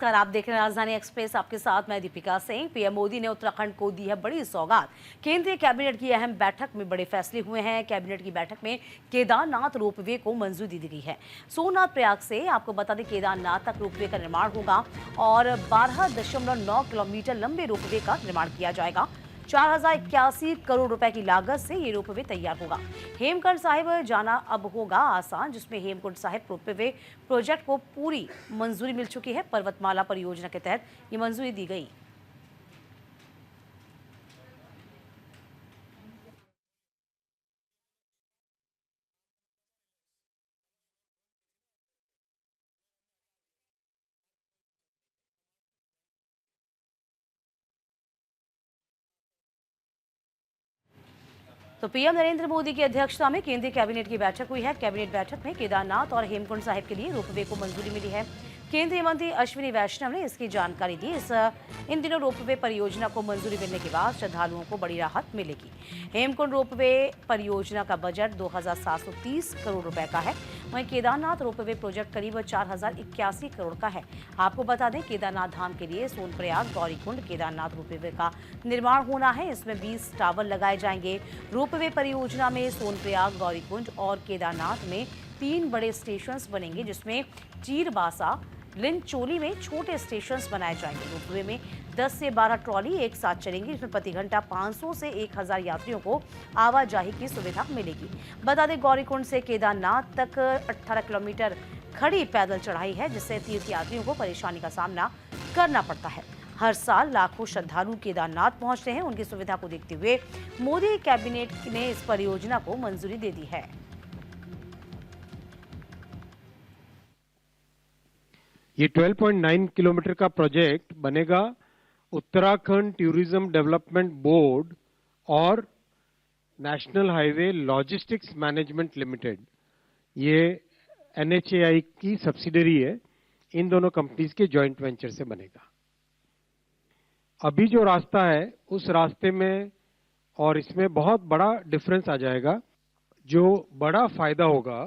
नमस्कार, आप देख रहे हैं राजधानी एक्सप्रेस। आपके साथ मैं दीपिका सिंह। पीएम मोदी ने उत्तराखंड को दी है बड़ी सौगात। केंद्रीय कैबिनेट की अहम बैठक में बड़े फैसले हुए हैं। कैबिनेट की बैठक में केदारनाथ रोपवे को मंजूरी दी गई है। सोमनाथ प्रयाग से आपको बता दें, केदारनाथ तक रोपवे का निर्माण होगा और 12.9 किलोमीटर लंबे रोपवे का निर्माण किया जाएगा। 4081 करोड़ रुपए की लागत से ये रोपवे तैयार होगा। हेमकुंड साहिब जाना अब होगा आसान, जिसमें हेमकुंड साहिब रोपवे प्रोजेक्ट को पूरी मंजूरी मिल चुकी है। पर्वतमाला परियोजना के तहत ये मंजूरी दी गई। तो पीएम नरेंद्र मोदी की अध्यक्षता में केंद्रीय कैबिनेट की बैठक हुई है। कैबिनेट बैठक में केदारनाथ और हेमकुंड साहिब के लिए रोपवे को मंजूरी मिली है। केंद्रीय मंत्री अश्विनी वैष्णव ने इसकी जानकारी दी। इन दिनों रोपवे परियोजना को मंजूरी मिलने के बाद श्रद्धालुओं को बड़ी राहत मिलेगी। हेमकुंड रोपवे परियोजना का बजट 2730 करोड़ रुपए का है। वहीं केदारनाथ रोपवे प्रोजेक्ट करीब 4081 करोड़ का है। आपको बता दें, केदारनाथ धाम के लिए सोनप्रयाग गौरीकुंड केदारनाथ रोपवे का निर्माण होना है। इसमें 20 टावर लगाए जाएंगे। रोपवे परियोजना में सोनप्रयाग, गौरीकुंड और केदारनाथ में 3 बड़े स्टेशन बनेंगे, जिसमें चीरबासा, लिनचोली में छोटे स्टेशन बनाए जाएंगे। रोपवे में 10 से 12 ट्रॉली एक साथ चलेंगी, जिसमें प्रति घंटा 500 से 1000 यात्रियों को आवाजाही की सुविधा मिलेगी। बता दें, गौरीकुंड से केदारनाथ तक 18 किलोमीटर खड़ी पैदल चढ़ाई है, जिससे तीर्थ यात्रियों को परेशानी का सामना करना पड़ता है। हर साल लाखों श्रद्धालु केदारनाथ पहुंचते हैं। उनकी सुविधा को देखते हुए मोदी कैबिनेट ने इस परियोजना को मंजूरी दे दी है। ये 12.9 किलोमीटर का प्रोजेक्ट बनेगा उत्तराखंड टूरिज्म डेवलपमेंट बोर्ड और national highway logistics management limited, ये NHAI की सब्सिडरी है। इन दोनों कंपनीज के जॉइंट वेंचर से बनेगा। अभी जो रास्ता है उस रास्ते में और इसमें बहुत बड़ा डिफरेंस आ जाएगा। जो बड़ा फायदा होगा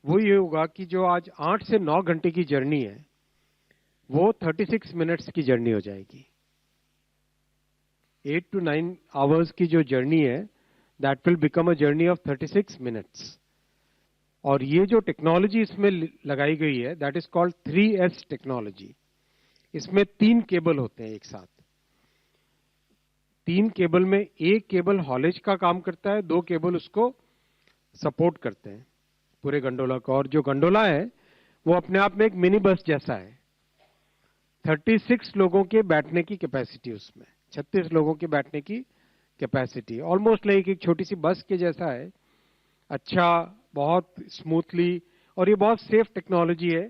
वो ये होगा कि जो आज 8 से 9 घंटे की जर्नी है वो 36 मिनट्स की जर्नी हो जाएगी। 8 to 9 आवर्स की जो जर्नी है, that will become a journey of 36 minutes. और ये जो टेक्नोलॉजी इसमें लगाई गई है, that is called 3S technology. इसमें 3 केबल होते हैं एक साथ। 3 केबल में एक केबल हॉलेज का काम करता है, 2 केबल उसको सपोर्ट करते हैं पूरे गंडोला को। और जो गंडोला है वो अपने आप में एक मिनी बस जैसा है। 36 लोगों के बैठने की कैपेसिटी, उसमें 36 लोगों के बैठने की कैपेसिटी, ऑलमोस्ट लाइक एक छोटी सी बस के जैसा है। अच्छा, बहुत स्मूथली, और ये बहुत सेफ टेक्नोलॉजी है।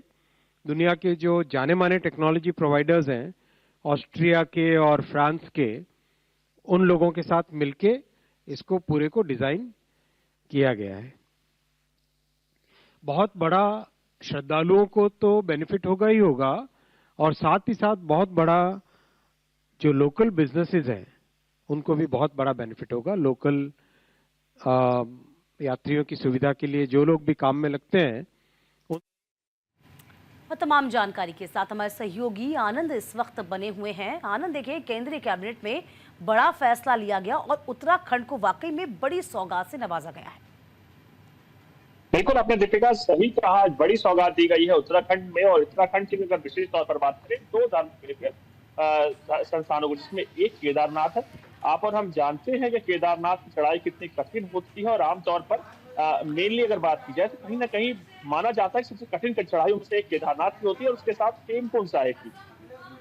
दुनिया के जो जाने माने टेक्नोलॉजी प्रोवाइडर्स हैं, ऑस्ट्रिया के और फ्रांस के, उन लोगों के साथ मिलके इसको पूरे को डिजाइन किया गया है। बहुत बड़ा श्रद्धालुओं को तो बेनिफिट होगा ही होगा, और साथ ही साथ बहुत बड़ा जो लोकल बिजनेसेस हैं उनको भी बहुत बड़ा बेनिफिट होगा। लोकल यात्रियों की सुविधा के लिए जो लोग भी काम में लगते हैं। और तमाम जानकारी के साथ हमारे सहयोगी आनंद इस वक्त बने हुए हैं। आनंद, देखिए, केंद्रीय कैबिनेट में बड़ा फैसला लिया गया और उत्तराखंड को वाकई में बड़ी सौगात से नवाजा गया है। बिल्कुल, आपने दीपिका सही कहा, बड़ी सौगात दी गई है उत्तराखंड में। और उत्तराखंड की अगर विशेष तौर पर बात करें, 2 धार्मिक संस्थानों को, जिसमें एक केदारनाथ है। आप और हम जानते हैं कि केदारनाथ की चढ़ाई कितनी कठिन होती है, और आमतौर पर मेनली अगर बात की जाए तो कहीं ना कहीं माना जाता है कि सबसे कठिन चढ़ाई में से एक केदारनाथ की होती है, और उसके साथ हेमकुंड साहिब की।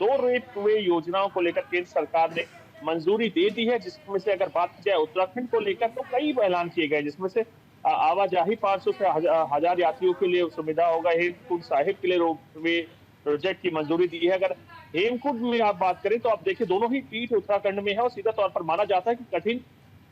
2 रोपवे योजनाओं को लेकर केंद्र सरकार ने मंजूरी दे दी है, जिसमें से अगर बात की जाए उत्तराखंड को लेकर तो कई ऐलान किए गए, जिसमें से आवाजाही 500 से 1000 यात्रियों के लिए सुविधा होगा। हेमकुंड साहिब के लिए रोपवे प्रोजेक्ट की मंजूरी दी है। अगर हेमकुंड में आप बात करें तो आप देखिए, दोनों ही पीठ उत्तराखंड में है, और सीधा तौर पर माना जाता है कि कठिन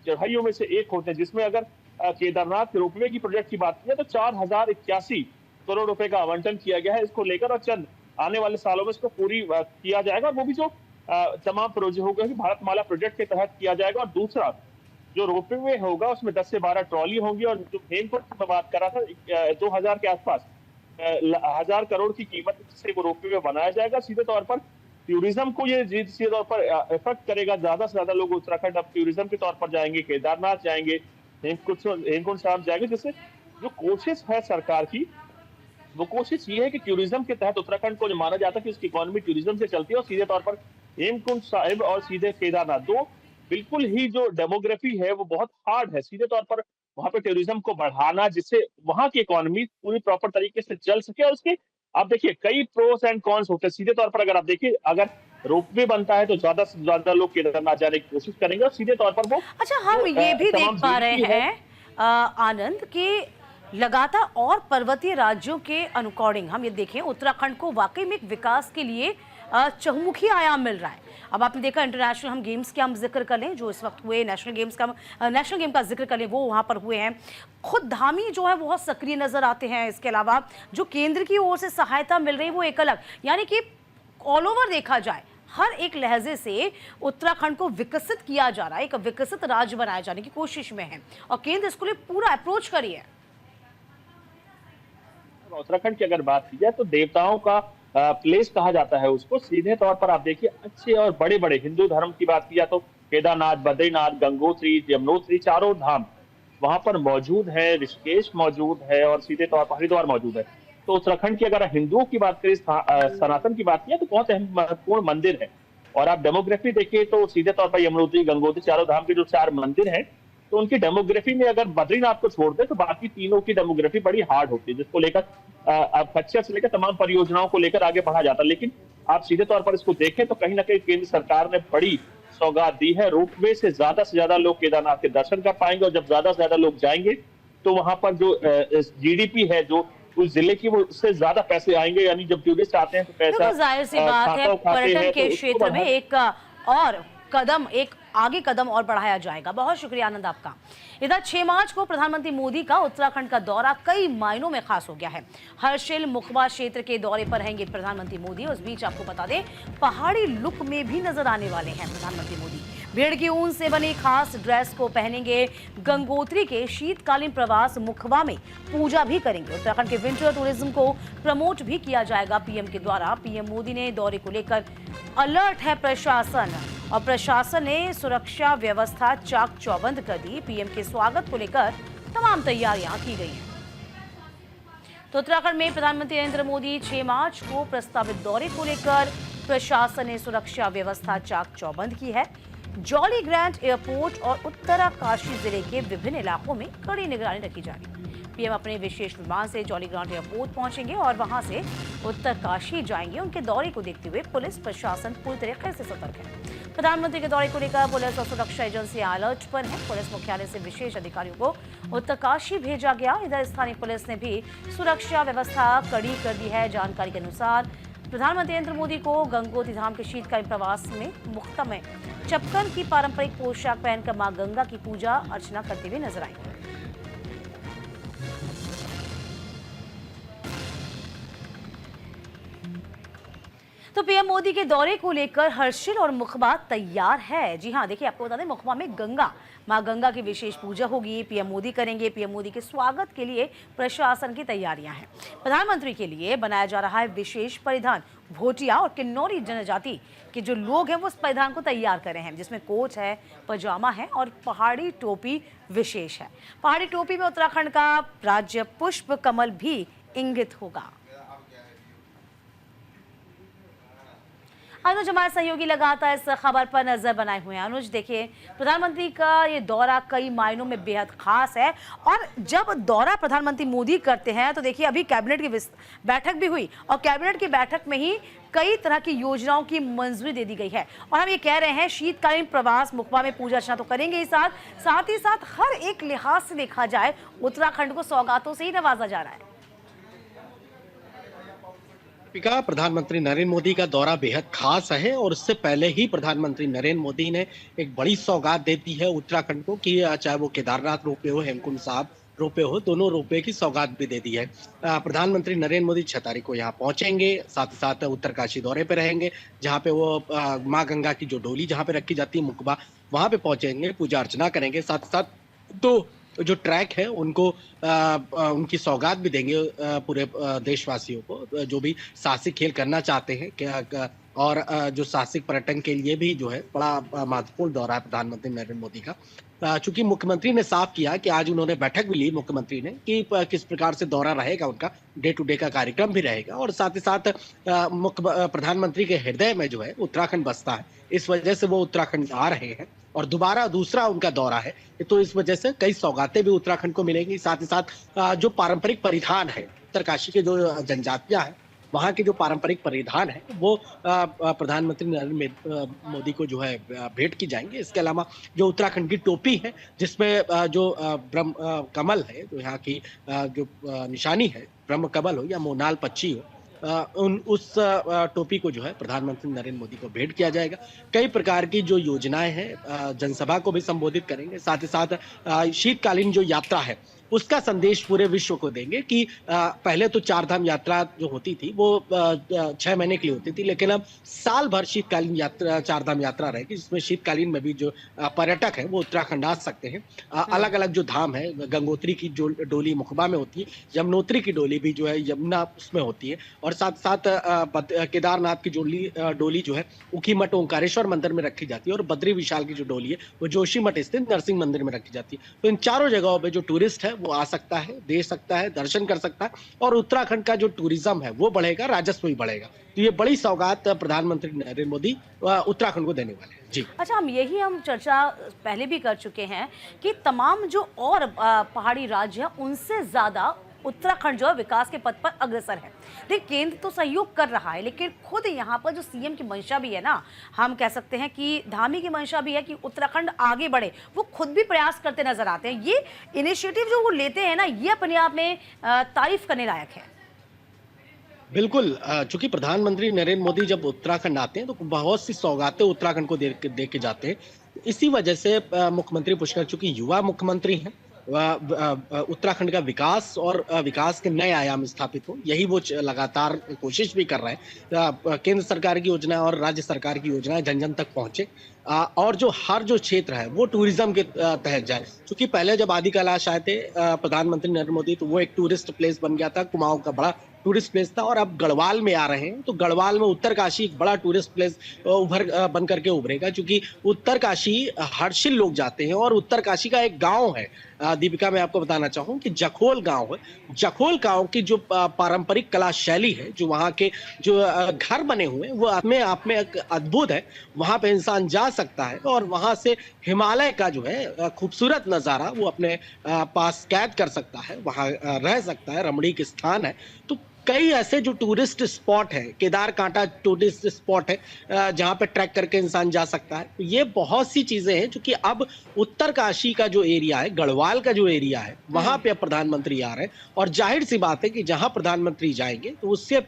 चढ़ाइयों में से एक होते हैं। जिसमें अगर केदारनाथ रोपवे की प्रोजेक्ट की बात की तो 4081 करोड़ रुपए का आवंटन किया गया है इसको लेकर, और चंद आने वाले सालों में इसको पूरी किया जाएगा। और वो भी जो तमाम प्रोजेक्ट होगा भारतमाला प्रोजेक्ट के तहत किया जाएगा। और दूसरा जो रोपवे होगा उसमें 10 से 12 ट्रॉली होंगी। और जो हेमकुंड की मैं बात कर रहा था, 2000 के आसपास 1000 करोड़ की कीमत से वो रोपवे बनाया जाएगा। सीधे तौर पर टूरिज्म को ये सीधे तौर पर इफेक्ट करेगा। ज्यादा से ज्यादा लोग उत्तराखंड अब टूरिज्म के तौर पर जाएंगे, केदारनाथ जाएंगे, हेमकुंड साहब जाएंगे। जिससे जो कोशिश है सरकार की, वो कोशिश ये है कि टूरिज्म के तहत उत्तराखंड को जो माना जाता है कि उसकी इकोनॉमी टूरिज्म से चलती है, और सीधे तौर पर हेमकुंड साहिब और सीधे केदारनाथ, दो बिल्कुल ही जो डेमोग्राफी है वो बहुत हार्ड है। सीधे तौर पर वहां पे टूरिज्म को बढ़ाना, जिससे वहां की इकोनॉमी पूरी प्रॉपर तरीके से चल सके। और उसके आप देखिए कई प्रोस एंड कॉन्स होते हैं। सीधे तौर पर अगर आप देखिए, अगर रोपवे बनता है तो ज्यादा से ज्यादा लोग केदारनाथ जाने की कोशिश करेंगे, और सीधे तौर पर वो अच्छा, हम ये भी देख पा रहे हैं आनंद कि लगातार और पर्वतीय राज्यों के अकॉर्डिंग हम ये देखें, उत्तराखंड को वाकई में एक विकास के लिए चहुमुखी आयाम मिल रहा है। अब आपने देखा इंटरनेशनल हम गेम्स के हम जिक्र कर लें जो इस वक्त हुए, नेशनल गेम का जिक्र कर लें, वो वहाँ पर हुए हैं। खुद धामी जो है बहुत सक्रिय नजर आते हैं। इसके अलावा जो केंद्र की ओर से सहायता मिल रही है वो एक अलग, यानी कि ऑल ओवर देखा जाए हर एक लहजे से उत्तराखंड को विकसित किया जा रहा है, एक विकसित राज्य बनाए जाने की कोशिश में है, और केंद्र इसको लिए पूरा अप्रोच करी है। उत्तराखंड की अगर बात की जाए तो देवताओं का प्लेस कहा जाता है उसको। सीधे तौर पर आप देखिए अच्छे और बड़े बड़े हिंदू धर्म की बात की जाए तो केदारनाथ, बद्रीनाथ, गंगोत्री, यमुनोत्री, चारों धाम वहां पर मौजूद है। ऋषिकेश मौजूद है, और सीधे तौर पर हरिद्वार मौजूद है। तो उत्तराखंड की अगर हिंदुओं की बात करें, सनातन की बात की तो बहुत अहम महत्वपूर्ण मंदिर है। और आप डेमोग्राफी देखिए तो सीधे तौर पर यमुनोत्री, गंगोत्री, चारों धाम के जो 4 मंदिर हैं, तो उनकी डेमोग्राफी में अगर बद्रीनाथ को छोड़ दे तो बाकी तीनों की डेमोग्राफी बड़ी हार्ड होती है, जिसको लेकर अब खच्चर से लेकर तमाम परियोजनाओं को लेकर आगे बढ़ा जाता है। लेकिन आप सीधे तौर पर इसको देखें तो कहीं ना कहीं केंद्र सरकार ने बड़ी सौगात दी है। रोपवे से ज्यादा लोग केदारनाथ के दर्शन कर पाएंगे, और जब ज्यादा से ज्यादा लोग जाएंगे तो वहां पर जो जीडीपी है जो उस जिले की, वो उससे ज्यादा पैसे आएंगे। यानी जब टूरिस्ट आते हैं तो पैसा जाहिर सी बात है पर्यटन के क्षेत्र में एक और कदम, एक आगे कदम और बढ़ाया जाएगा। बहुत शुक्रिया आनंद आपका। इधर 6 मार्च को प्रधानमंत्री मोदी का उत्तराखंड का दौरा कई मायनों में खास हो गया है। हर्षिल मुखबा क्षेत्र के दौरे पर रहेंगे प्रधानमंत्री मोदी। उस बीच आपको बता दें, पहाड़ी लुक में भी नजर आने वाले हैं प्रधानमंत्री मोदी। भेड़ की ऊन से बनी खास ड्रेस को पहनेंगे। गंगोत्री के शीतकालीन प्रवास मुखबा में पूजा भी करेंगे। उत्तराखंड के विंटर टूरिज्म को प्रमोट भी किया जाएगा पीएम के द्वारा। पीएम मोदी ने दौरे को लेकर अलर्ट है प्रशासन, और प्रशासन ने सुरक्षा व्यवस्था चाक चौबंद कर दी। पीएम के स्वागत को लेकर तमाम तैयारियां की गई हैं। तो उत्तराखंड में प्रधानमंत्री नरेंद्र मोदी 6 मार्च को प्रस्तावित दौरे को लेकर प्रशासन ने सुरक्षा व्यवस्था चाक चौबंद की है। जॉली ग्रांट एयरपोर्ट और उत्तरकाशी जिले के विभिन्न इलाकों में कड़ी निगरानी रखी जा रही है। पीएम अपने विशेष विमान से जॉली ग्रांट एयरपोर्ट पहुंचेंगे और वहां से उत्तरकाशी जाएंगे। उनके दौरे को देखते हुए पुलिस प्रशासन पूरी तरीके से सतर्क है। प्रधानमंत्री के दौरे को लेकर पुलिस और सुरक्षा एजेंसियां अलर्ट पर हैं। पुलिस मुख्यालय से विशेष अधिकारियों को उत्तरकाशी भेजा गया। इधर स्थानीय पुलिस ने भी सुरक्षा व्यवस्था कड़ी कर दी है। जानकारी के अनुसार प्रधानमंत्री नरेंद्र मोदी को गंगोत्री धाम के शीतकालीन प्रवास में मुख्ता में चपकन की पारंपरिक पोशाक पहनकर मां गंगा की पूजा अर्चना करते हुए नजर आएंगे। तो पीएम मोदी के दौरे को लेकर हर्षिल और मुखबा तैयार है। जी हां, देखिए आपको बता दें, मुखबा में मां गंगा की विशेष पूजा होगी। पीएम मोदी करेंगे। पीएम मोदी के स्वागत के लिए प्रशासन की तैयारियां हैं। प्रधानमंत्री के लिए बनाया जा रहा है विशेष परिधान। भोटिया और किन्नौरी जनजाति के जो लोग हैं वो इस परिधान को तैयार कर रहे हैं, जिसमें कोट है, पजामा है और पहाड़ी टोपी विशेष है। पहाड़ी टोपी में उत्तराखंड का राज्य पुष्प कमल भी इंगित होगा। अनुज हमारे सहयोगी लगातार इस खबर पर नजर बनाए हुए हैं। अनुज, देखिए प्रधानमंत्री का ये दौरा कई मायनों में बेहद खास है, और जब दौरा प्रधानमंत्री मोदी करते हैं तो देखिए अभी कैबिनेट की बैठक भी हुई, और कैबिनेट की बैठक में ही कई तरह की योजनाओं की मंजूरी दे दी गई है। और हम ये कह रहे हैं शीतकालीन प्रवास मुखबा में पूजा अर्चना तो करेंगे ही, साथ ही साथ हर एक लिहाज से देखा जाए उत्तराखंड को सौगातों से ही नवाजा जा रहा है। प्रधानमंत्री नरेंद्र मोदी का दौरा बेहद खास है, और इससे पहले ही प्रधानमंत्री नरेंद्र मोदी ने एक बड़ी सौगात दे दी है उत्तराखंड को, कि चाहे वो केदारनाथ रोपवे हो, हेमकुंड साहब रोपवे हो, दोनों रोपवे की सौगात भी दे दी है। प्रधानमंत्री नरेंद्र मोदी 6 तारीख को यहाँ पहुंचेंगे। साथ ही साथ उत्तरकाशी दौरे पे रहेंगे, जहाँ पे वो माँ गंगा की जो डोली जहाँ पे रखी जाती है मुखबा, वहां पे पहुंचेंगे, पूजा अर्चना करेंगे। साथ ही साथ 2 जो ट्रैक है उनको उनकी सौगात भी देंगे पूरे देशवासियों को, जो भी साहसिक खेल करना चाहते हैं और जो साहसिक पर्यटन के लिए भी जो है बड़ा महत्वपूर्ण दौरा है प्रधानमंत्री नरेंद्र मोदी का। चूंकि मुख्यमंत्री ने साफ किया कि आज उन्होंने बैठक भी ली मुख्यमंत्री ने कि किस प्रकार से दौरा रहेगा, उनका डे टू डे का कार्यक्रम भी रहेगा और साथ ही साथ प्रधानमंत्री के हृदय में जो है उत्तराखंड बसता है, इस वजह से वो उत्तराखंड आ रहे हैं और दोबारा दूसरा उनका दौरा है, तो इस वजह से कई सौगातें भी उत्तराखंड को मिलेंगी। साथ ही साथ जो पारंपरिक परिधान है, उत्तरकाशी के जो जनजातियां हैं वहाँ के जो पारंपरिक परिधान है वो प्रधानमंत्री नरेंद्र मोदी को जो है भेंट की जाएंगे। इसके अलावा जो उत्तराखंड की टोपी है जिसमें जो ब्रह्म कमल है, जो यहाँ की जो निशानी है, ब्रह्म कमल हो या मोनाल पक्षी हो, उस टोपी को जो है प्रधानमंत्री नरेंद्र मोदी को भेंट किया जाएगा। कई प्रकार की जो योजनाएं हैं, जनसभा को भी संबोधित करेंगे। साथ ही साथ शीतकालीन जो यात्रा है उसका संदेश पूरे विश्व को देंगे कि पहले तो चारधाम यात्रा जो होती थी वो 6 महीने के लिए होती थी, लेकिन अब साल भर शीतकालीन यात्रा, चारधाम यात्रा रहेगी, जिसमें शीतकालीन में भी जो पर्यटक है वो उत्तराखंड आ सकते हैं। अलग अलग जो धाम है, गंगोत्री की जो डोली मुखबा में होती है, यमुनोत्री की डोली भी जो है यमुना उसमें होती है और साथ साथ केदारनाथ की डोली जो है ऊखीमठ ओंकारेश्वर मंदिर में रखी जाती है और बद्री विशाल की जो डोली है वो जोशीमठ स्थित नरसिंह मंदिर में रखी जाती है। तो इन चारों जगहों पर जो टूरिस्ट है वो आ सकता है, देख सकता है, दर्शन कर सकता है और उत्तराखंड का जो टूरिज्म है वो बढ़ेगा, राजस्व भी बढ़ेगा। तो ये बड़ी सौगात प्रधानमंत्री नरेंद्र मोदी उत्तराखंड को देने वाले हैं। जी अच्छा, हम चर्चा पहले भी कर चुके हैं कि तमाम जो और पहाड़ी राज्य हैं उनसे ज्यादा उत्तराखंड जो है विकास के पथ पर अग्रसर है। देखिए, केंद्र तो सहयोग कर रहा है, लेकिन खुद यहाँ पर जो सीएम की मंशा भी है ना, हम कह सकते हैं कि धामी की मंशा भी है कि उत्तराखंड आगे बढ़े। वो खुद भी प्रयास करते नजर आते हैं। ये इनिशिएटिव जो वो लेते हैं ना, ये अपने आप में तारीफ करने लायक है। बिल्कुल, चूंकि प्रधानमंत्री नरेंद्र मोदी जब उत्तराखंड आते हैं तो बहुत सी सौगातें उत्तराखंड को दे के जाते हैं। इसी वजह से मुख्यमंत्री पुष्कर चूंकि युवा मुख्यमंत्री हैं, उत्तराखंड का विकास और विकास के नए आयाम स्थापित हो, यही वो लगातार कोशिश भी कर रहे हैं। केंद्र सरकार की योजना और राज्य सरकार की योजनाएं जन जन तक पहुंचे और जो हर जो क्षेत्र है वो टूरिज्म के तहत जाए। क्योंकि पहले जब आदि कैलाश आए थे प्रधानमंत्री नरेंद्र मोदी, तो वो एक टूरिस्ट प्लेस बन गया था, कुमाऊं का बड़ा टूरिस्ट प्लेस था, और अब गढ़वाल में आ रहे हैं तो गढ़वाल में उत्तरकाशी एक बड़ा टूरिस्ट प्लेस बन करके उभरेगा। क्योंकि उत्तरकाशी हर्षिल लोग जाते हैं और उत्तरकाशी का एक गांव है, दीपिका, मैं आपको बताना चाहूँ कि जखोल गांव है। जखोल गांव की जो पारंपरिक कला शैली है, जो वहाँ के जो घर बने हुए हैं वो अपने आप में एक अद्भुत है। वहाँ पे इंसान जा सकता है और वहाँ से हिमालय का जो है खूबसूरत नज़ारा वो अपने पास कैद कर सकता है, वहाँ रह सकता है, रमणीक स्थान है। तो कई ऐसे जो टूरिस्ट स्पॉट है, केदार कांटा टूरिस्ट स्पॉट है जहाँ पे ट्रैक करके इंसान जा सकता है। तो ये बहुत सी चीजें हैं जो कि अब उत्तरकाशी का जो एरिया है, गढ़वाल का जो एरिया है, वहां पे प्रधानमंत्री आ रहे हैं और जाहिर सी बात है कि जहां प्रधानमंत्री जाएंगे तो उससे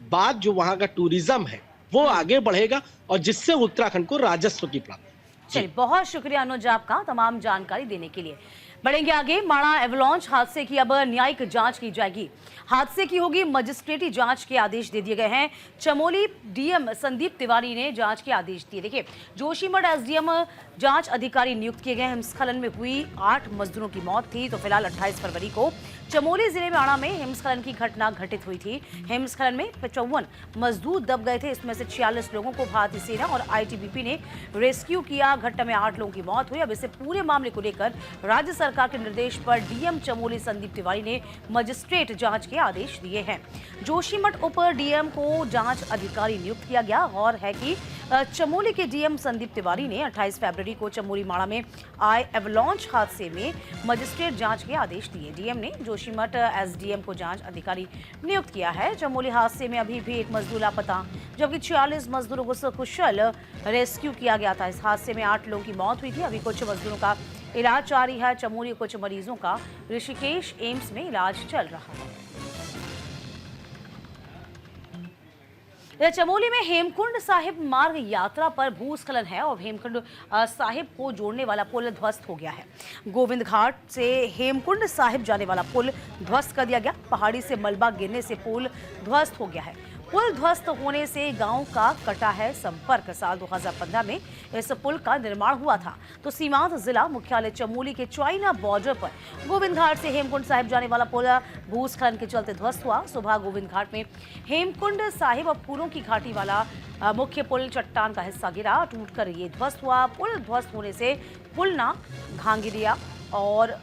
बाद जो वहां का टूरिज्म है वो आगे बढ़ेगा और जिससे उत्तराखंड को राजस्व की प्राप्ति। चलिए, बहुत शुक्रिया अनुज आपका तमाम जानकारी देने के लिए। बढ़ेंगे आगे। माणा एवलांच हादसे की अब न्यायिक जांच की जाएगी। हादसे की होगी मजिस्ट्रेटी जांच के आदेश दे दिए गए हैं। चमोली डीएम संदीप तिवारी ने जांच के आदेश दिए। देखिए, जोशीमठ एसडीएम जांच अधिकारी नियुक्त किए गए। हिमस्खलन में हुई 8 मजदूरों की मौत थी। तो फिलहाल 28 फरवरी को चमोली जिले में आड़ा में हिमस्खलन की घटना घटित हुई थी। हिमस्खलन में 55 मजदूर दब गए थे। इसमें से 46 लोगों को भारतीय सेना और आईटीबीपी ने रेस्क्यू किया। घटना में 8 लोगों की मौत हुई। अब इसे पूरे मामले को लेकर राज्य सरकार के निर्देश पर डीएम चमोली संदीप तिवारी ने मजिस्ट्रेट जांच के आदेश दिए हैं। जोशीमठ उप डीएम को जांच अधिकारी नियुक्त किया गया। और है कि चमोली के डीएम संदीप तिवारी ने 28 फरवरी को चमोली माड़ा में आए एवलांच हादसे में मजिस्ट्रेट जांच के आदेश दिए। डीएम ने जोशीमठ एसडीएम को जांच अधिकारी नियुक्त किया है। चमोली हादसे में अभी भी एक मजदूर लापता, जबकि 46 मजदूरों को सकुशल रेस्क्यू किया गया था। इस हादसे में 8 लोगों की मौत हुई थी। अभी कुछ मजदूरों का इलाज जारी है। चमोली कुछ मरीजों का ऋषिकेश एम्स में इलाज चल रहा है। चमोली में हेमकुंड साहिब मार्ग यात्रा पर भूस्खलन है और हेमकुंड साहिब को जोड़ने वाला पुल ध्वस्त हो गया है। गोविंद घाट से हेमकुंड साहिब जाने वाला पुल ध्वस्त कर दिया गया। पहाड़ी से मलबा गिरने से पुल ध्वस्त हो गया है। पुल ध्वस्त होने से गांव का कटा है संपर्क। साल 2015 में इस पुल का निर्माण हुआ था तो सीमांत जिला मुख्यालय चमोली के चाइना बॉर्डर पर गोविंद घाट से हेमकुंड साहिब जाने वाला पुल भूस्खलन के चलते ध्वस्त हुआ। सुबह गोविंद घाट में हेमकुंड साहिब और फूलों की घाटी वाला मुख्य पुल चट्टान का हिस्सा गिरा, टूटकर ये ध्वस्त हुआ। पुल ध्वस्त होने से पुलना, घांगिरिया और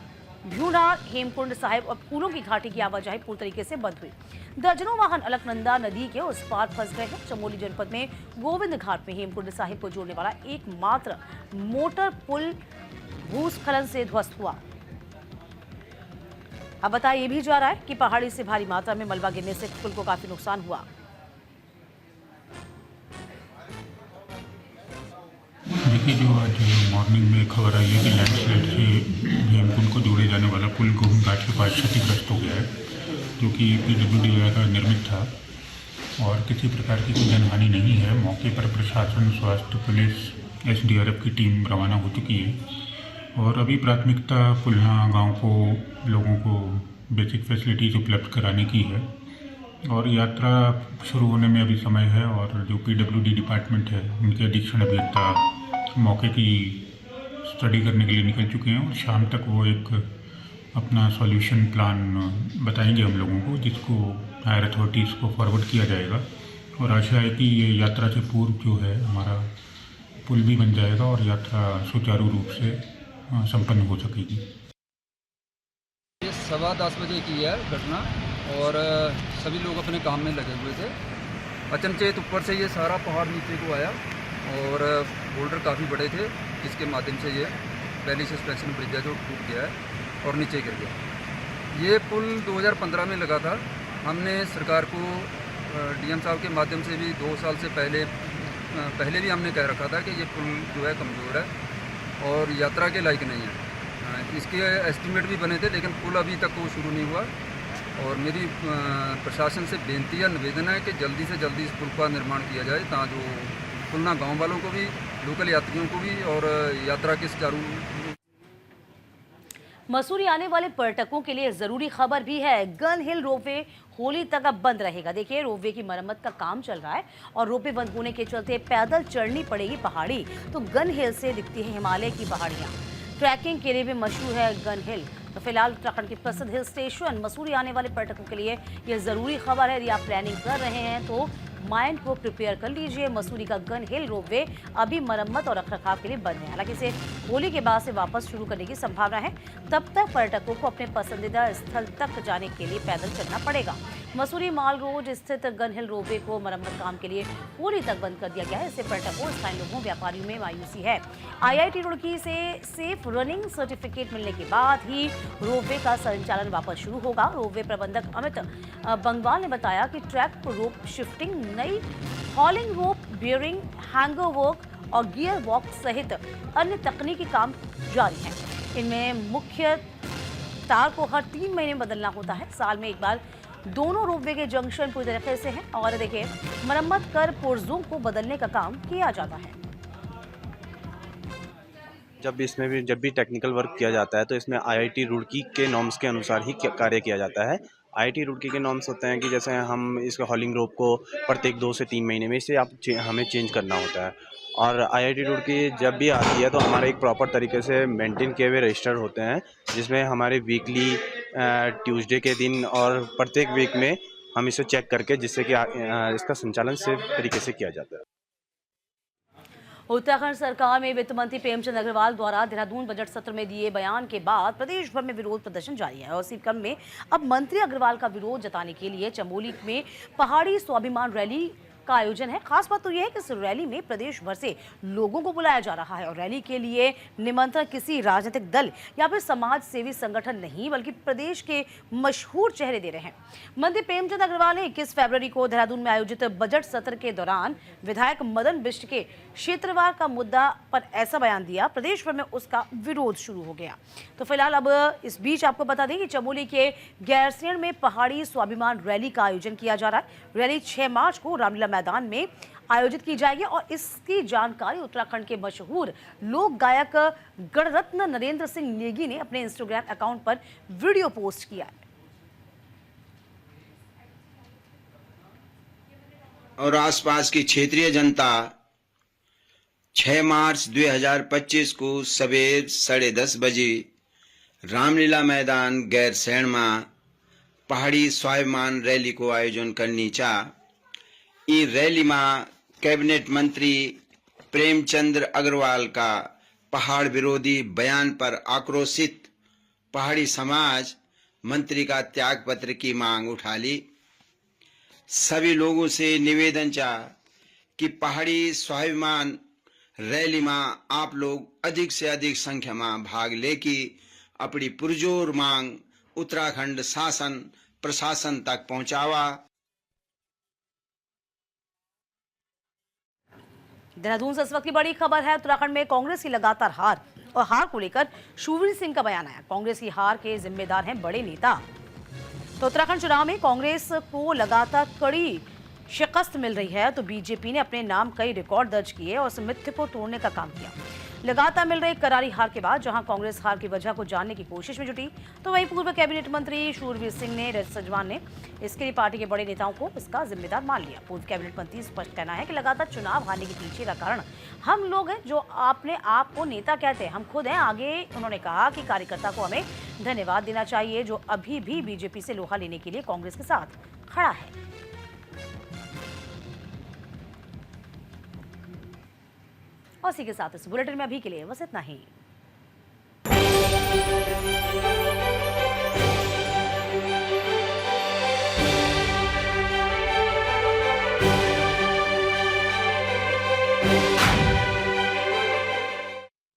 भ्यूना हेमकुंड साहिब और फूलों की घाटी की आवाजाही पूरी तरीके से बंद हुई। दर्जनों वाहन अलकनंदा नदी के उस पार फंस गए हैं। चमोली जनपद में गोविंद घाट में हेमकुंड साहिब को जोड़ने वाला एकमात्र मोटर पुल भूस्खलन से ध्वस्त हुआ। अब बताया ये भी जा रहा है कि पहाड़ी से भारी मात्रा में मलबा गिरने से पुल को काफी नुकसान हुआ। देखिए, जो आज मॉर्निंग में खबर आई है कि लैंडस्लाइड से हेमकुंड को जोड़े जाने वाला पुल गोविंद घाट के पास क्षतिग्रस्त हो गया है, जो कि PWD द्वारा निर्मित था और किसी प्रकार की कोई जनहानि नहीं है। मौके पर प्रशासन, स्वास्थ्य, पुलिस, SDRF की टीम रवाना हो चुकी है और अभी प्राथमिकता पुलना गांव को लोगों को बेसिक फैसिलिटीज़ उपलब्ध कराने की है और यात्रा शुरू होने में अभी समय है और जो PWD डिपार्टमेंट है उनके अधीक्षण अभियंता मौके की स्टडी करने के लिए निकल चुके हैं और शाम तक वो एक अपना सॉल्यूशन प्लान बताएंगे हम लोगों को, जिसको हायर अथॉरिटीज़ को फॉरवर्ड किया जाएगा और आशा है कि ये यात्रा से पूर्व जो है हमारा पुल भी बन जाएगा और यात्रा सुचारू रूप से संपन्न हो सकेगी। ये 10:15 बजे की है घटना और सभी लोग अपने काम में लगे हुए थे। अचनचेत ऊपर से ये सारा पहाड़ नीचे को आया और बोल्डर काफ़ी बड़े थे, जिसके माध्यम से ये पहली सस्पेंशन ब्रिज है जो टूट गया है और नीचे गिर गया। ये पुल 2015 में लगा था। हमने सरकार को DM साहब के माध्यम से भी 2 साल से पहले भी हमने कह रखा था कि ये पुल जो है कमज़ोर है और यात्रा के लायक नहीं है। इसके एस्टीमेट भी बने थे लेकिन पुल अभी तक वो शुरू नहीं हुआ और मेरी प्रशासन से बेनती या निवेदन है कि जल्दी से जल्दी इस पुल का निर्माण किया जाए ताकि जो पुलना गांव वालों को भी, लोकल यात्रियों को भी और यात्रा के सुचारू। मसूरी आने वाले पर्यटकों के लिए जरूरी खबर भी है। गन हिल रोपवे होली तक अब बंद रहेगा। देखिए, रोपवे की मरम्मत का काम चल रहा है और रोपवे बंद होने के चलते पैदल चढ़नी पड़ेगी पहाड़ी। तो गन हिल से दिखती है हिमालय की पहाड़ियां। ट्रैकिंग के लिए भी मशहूर है गन हिल। तो फिलहाल उत्तराखंड के प्रसिद्ध हिल स्टेशन मसूरी आने वाले पर्यटकों के लिए यह जरूरी खबर है। यदि आप प्लानिंग कर रहे हैं तो माइंड को प्रिपेयर कर लीजिए। मसूरी का गन हिल रोपवे अभी मरम्मत और रखरखाव के लिए बंद है। हालांकि इसे होली के बाद से वापस शुरू करने की संभावना है। तब तक पर्यटकों को अपने पसंदीदा स्थल तक जाने के लिए पैदल चलना पड़ेगा। मसूरी माल रोड स्थित गन हिल रोपवे को मरम्मत काम के लिए होली तक बंद कर दिया गया है। इससे पर्यटकों, स्थानीय लोगों, व्यापारियों में मायूसी है। IIT रुड़की से सेफ रनिंग सर्टिफिकेट मिलने के बाद ही रोपवे का संचालन वापस शुरू होगा। रोपवे प्रबंधक अमित बंगवाल ने बताया कि ट्रैक रोप शिफ्टिंग, नई हॉलिंग रोप, बियरिंग, हैंगर वर्क और गियर वॉक सहित अन्य तकनीकी काम जारी हैं। इनमें मुख्य तार को हर 3 महीने में बदलना होता है। साल में एक बार दोनों रोपवे के जंक्शन पूरी तरीके से हैं और देखिए, मरम्मत कर पुर्जों को बदलने का काम किया जाता है। जब भी टेक्निकल वर्क किया जाता है तो इसमें IIT रुड़की के नॉर्म्स के अनुसार ही कार्य किया जाता है। IIT रुड़की के नॉर्म्स होते हैं कि जैसे हम इसका हॉलिंग रोप को प्रत्येक 2 से 3 महीने में इसे हमें चेंज करना होता है और IIT रुड़की जब भी आती है तो हमारे एक प्रॉपर तरीके से मेंटेन किए हुए रजिस्टर होते हैं, जिसमें हमारे वीकली ट्यूसडे के दिन और प्रत्येक वीक में हम इसे चेक करके जिससे कि इसका संचालन सेफ तरीके से किया जाता है। उत्तराखंड सरकार में वित्त मंत्री प्रेमचंद अग्रवाल द्वारा देहरादून बजट सत्र में दिए बयान के बाद प्रदेश भर में विरोध प्रदर्शन जारी है और इसी क्रम में अब मंत्री अग्रवाल का विरोध जताने के लिए चमोली में पहाड़ी स्वाभिमान रैली का आयोजन है। खास बात तो यह है कि इस रैली में प्रदेश भर से लोगों को बुलाया जा रहा है और रैली के लिए निमंत्रण किसी राजनीतिक दल या फिर समाज सेवी संगठन नहीं बल्कि प्रदेश के मशहूर चेहरे दे रहे हैं। मंत्री प्रेमचंद अग्रवाल ने 21 फरवरी को देहरादून में आयोजित बजट सत्र के दौरान विधायक मदन बिष्ट के क्षेत्रवार का मुद्दा पर ऐसा बयान दिया, प्रदेश भर में उसका विरोध शुरू हो गया। तो फिलहाल अब इस बीच आपको बता दें कि चमोली के गैरसैंण में पहाड़ी स्वाभिमान रैली का आयोजन किया जा रहा है। रैली 6 मार्च को रामलीला मैदान में आयोजित की जाएगी और इसकी जानकारी उत्तराखंड के मशहूर लोक गायक गणरत्न नरेंद्र सिंह नेगी ने अपने इंस्टाग्राम अकाउंट पर वीडियो पोस्ट किया है। और आसपास की क्षेत्रीय जनता 6 मार्च 2025 को सवेर 10:30 बजे रामलीला मैदान गैरसैंण में पहाड़ी स्वाभिमान रैली को आयोजन करनी चाह। इस रैली में कैबिनेट मंत्री प्रेमचंद्र अग्रवाल का पहाड़ विरोधी बयान पर आक्रोशित पहाड़ी समाज मंत्री का त्याग पत्र की मांग उठा ली। सभी लोगों से निवेदन चाह कि पहाड़ी स्वाभिमान रैली में आप लोग अधिक से अधिक संख्या में भाग लेके अपनी पुरजोर मांग उत्तराखंड शासन प्रशासन तक पहुंचावा। देहरादून से इस वक्त की बड़ी खबर है। उत्तराखंड में कांग्रेस की लगातार हार और हार को लेकर शूरवीर सिंह का बयान आया। कांग्रेस की हार के जिम्मेदार हैं बड़े नेता। तो उत्तराखंड चुनाव में कांग्रेस को लगातार कड़ी शिकस्त मिल रही है, तो बीजेपी ने अपने नाम कई रिकॉर्ड दर्ज किए और उस मिथ्य को तोड़ने का काम किया। लगातार मिल रही करारी हार के बाद जहां कांग्रेस हार की वजह को जानने की कोशिश में जुटी, तो वहीं पूर्व कैबिनेट मंत्री शूरवीर सिंह ने रजत सजवान ने इसके लिए पार्टी के बड़े नेताओं को इसका जिम्मेदार मान लिया। पूर्व कैबिनेट मंत्री स्पष्ट कहना है कि लगातार चुनाव हारने के पीछे का कारण हम लोग हैं जो अपने आप को नेता कहते हैं, हम खुद हैं। आगे उन्होंने कहा कि कार्यकर्ता को हमें धन्यवाद देना चाहिए जो अभी भी बीजेपी से लोहा लेने के लिए कांग्रेस के साथ खड़ा है। और इसी के साथ इस बुलेटिन में अभी के लिए बस इतना ही।